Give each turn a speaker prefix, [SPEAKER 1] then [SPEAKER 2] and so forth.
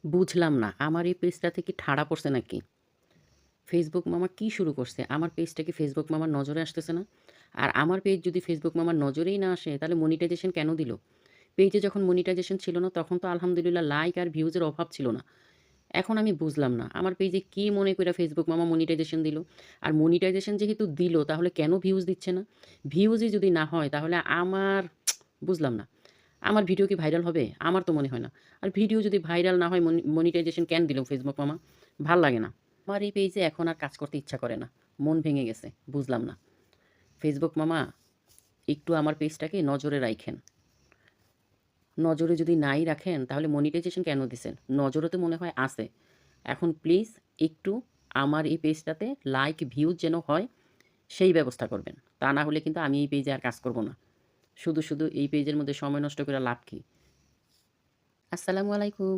[SPEAKER 1] বুঝলাম না, আমার এই পেজটা থেকে ঠাড়া পড়ছে নাকি? ফেসবুক মামা কি শুরু করছে? আমার পেজটা কি ফেসবুক মামার নজরে আসতেছে না? আর আমার পেজ যদি ফেসবুক মামার নজরেই না আসে, তাহলে মনিটাইজেশন কেন দিল? পেজে যখন মনিটাইজেশন ছিল না, তখন তো আলহামদুলিল্লাহ লাইক আর ভিউজ এর অভাব ছিল না। এখন আমি বুঝলাম না, আমার পেজে কি মনে কইরা ফেসবুক মামা মনিটাইজেশন দিল? আর মনিটাইজেশন যেহেতু দিল, তাহলে কেন ভিউজ দিচ্ছে না? ভিউজই যদি না হয়, তাহলে আমার বুঝলাম না। আমার ভিডিও কি ভাইরাল হবে? আমার তো মনে হয় না। আর ভিডিও যদি ভাইরাল না হয় মনিটাইজেশন কেন দিল ফেসবুক মামা? ভাল লাগে না। আমার এই পেজে এখন আর কাজ করতে ইচ্ছা করে না। মন ভেঙে গেছে। বুঝলাম না। ফেসবুক মামা একটু আমার পেজটাকে নজরে রাইখেন। নজরে যদি নাই রাখেন তাহলে মনিটাইজেশন কেন দিছেন? নজরে তো মনে হয় আছে। এখন প্লিজ একটু আমার এই পেজটাতে লাইক ভিউজ যেন হয় সেই ব্যবস্থা করবেন। তা না হলে কিন্তু আমি এই পেজে আর কাজ করব না। শুধু এই পেজের মধ্যে সময় নষ্ট করে লাভ কি? আসসালামু আলাইকুম।